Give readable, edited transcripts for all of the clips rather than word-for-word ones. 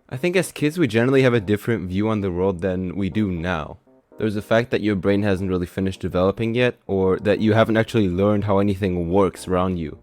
I think as kids we generally have a different view on the world than we do now. There's the fact that your brain hasn't really finished developing yet, or that you haven't actually learned how anything works around you.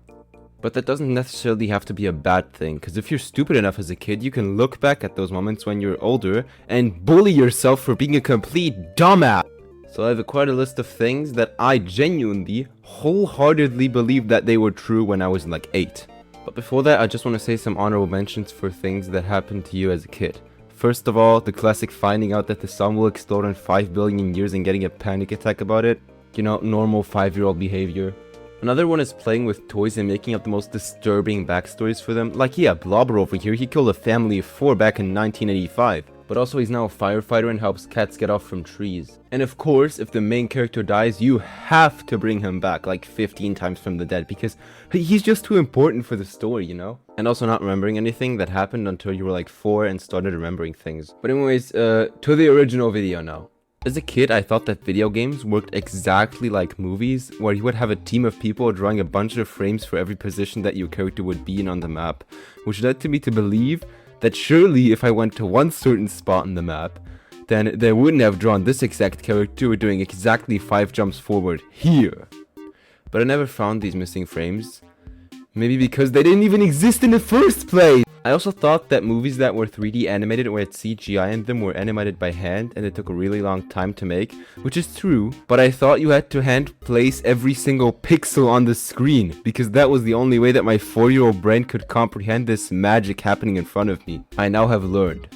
But that doesn't necessarily have to be a bad thing, because if you're stupid enough as a kid, you can look back at those moments when you're older and bully yourself for being a complete dumbass. So I have quite a list of things that I genuinely, wholeheartedly believed that they were true when I was like 8. But before that, I just want to say some honorable mentions for things that happened to you as a kid. First of all, the classic finding out that the sun will explode in 5 billion years and getting a panic attack about it. You know, normal 5-year-old behavior. Another one is playing with toys and making up the most disturbing backstories for them. Like, yeah, Blobber over here, he killed a family of 4 back in 1985. But also he's now a firefighter and helps cats get off from trees. And of course, if the main character dies, you have to bring him back like 15 times from the dead because he's just too important for the story, you know? And also not remembering anything that happened until you were like 4 and started remembering things. But anyways, to the original video now. As a kid, I thought that video games worked exactly like movies, where you would have a team of people drawing a bunch of frames for every position that your character would be in on the map, which led to me to believe that surely if I went to one certain spot on the map, then they wouldn't have drawn this exact character doing exactly 5 jumps forward here. But I never found these missing frames. Maybe because they didn't even exist in the first place! I also thought that movies that were 3D animated or had CGI in them were animated by hand and it took a really long time to make, which is true, but I thought you had to hand place every single pixel on the screen, because that was the only way that my 4-year-old brain could comprehend this magic happening in front of me. I now have learned.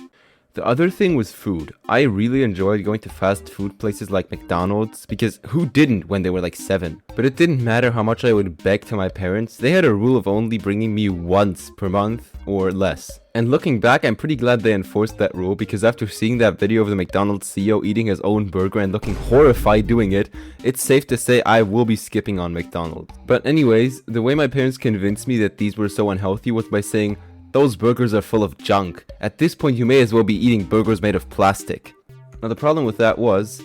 The other thing was food. I really enjoyed going to fast food places like McDonald's, because who didn't when they were like 7? But it didn't matter how much I would beg to my parents, they had a rule of only bringing me once per month or less. And looking back, I'm pretty glad they enforced that rule, because after seeing that video of the McDonald's CEO eating his own burger and looking horrified doing it, it's safe to say I will be skipping on McDonald's. But anyways, the way my parents convinced me that these were so unhealthy was by saying, "Those burgers are full of junk. At this point you may as well be eating burgers made of plastic." Now the problem with that was,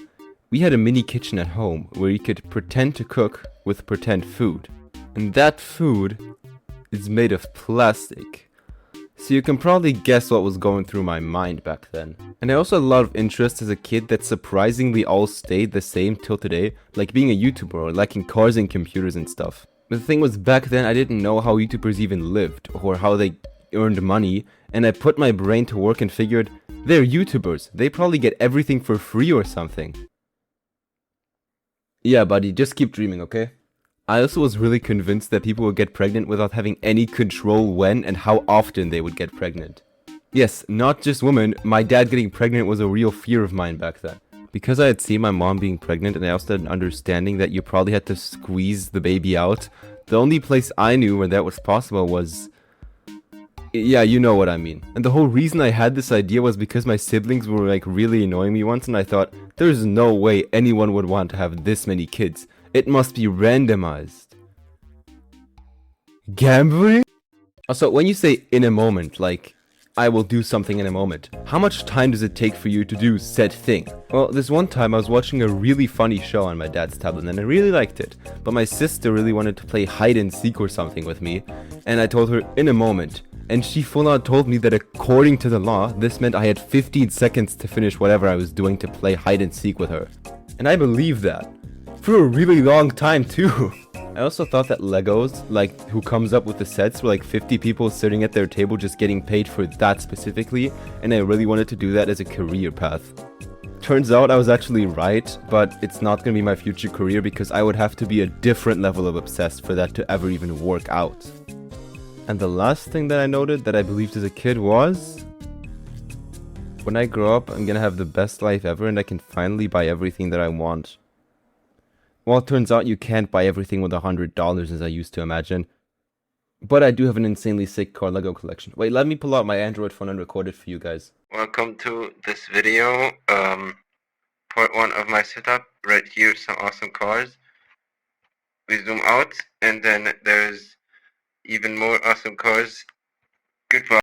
we had a mini kitchen at home where you could pretend to cook with pretend food. And that food is made of plastic. So you can probably guess what was going through my mind back then. And I also had a lot of interests as a kid that surprisingly all stayed the same till today, like being a YouTuber or liking cars and computers and stuff. But the thing was, back then I didn't know how YouTubers even lived or how they earned money, and I put my brain to work and figured, they're YouTubers, they probably get everything for free or something. Yeah buddy, just keep dreaming, okay? I also was really convinced that people would get pregnant without having any control when and how often they would get pregnant. Yes, not just women, my dad getting pregnant was a real fear of mine back then. Because I had seen my mom being pregnant and I also had an understanding that you probably had to squeeze the baby out, the only place I knew where that was possible was... yeah, you know what I mean. And the whole reason I had this idea was because my siblings were like really annoying me once and I thought, there's no way anyone would want to have this many kids. It must be randomized. Gambling? Also, when you say in a moment, like, I will do something in a moment, how much time does it take for you to do said thing? Well, this one time I was watching a really funny show on my dad's tablet and I really liked it, but my sister really wanted to play hide and seek or something with me, and I told her in a moment. And she full on told me that according to the law, this meant I had 15 seconds to finish whatever I was doing to play hide and seek with her. And I believed that. For a really long time too. I also thought that Legos, like who comes up with the sets, were like 50 people sitting at their table just getting paid for that specifically, and I really wanted to do that as a career path. Turns out I was actually right, but it's not gonna be my future career because I would have to be a different level of obsessed for that to ever even work out. And the last thing that I noted that I believed as a kid was, when I grow up, I'm gonna have the best life ever and I can finally buy everything that I want. Well, it turns out you can't buy everything with $100 as I used to imagine. But I do have an insanely sick car Lego collection. Wait, let me pull out my Android phone and record it for you guys. Welcome to this video, part 1 of my setup. Right here, some awesome cars. We zoom out, and then there's even more awesome cars. Goodbye.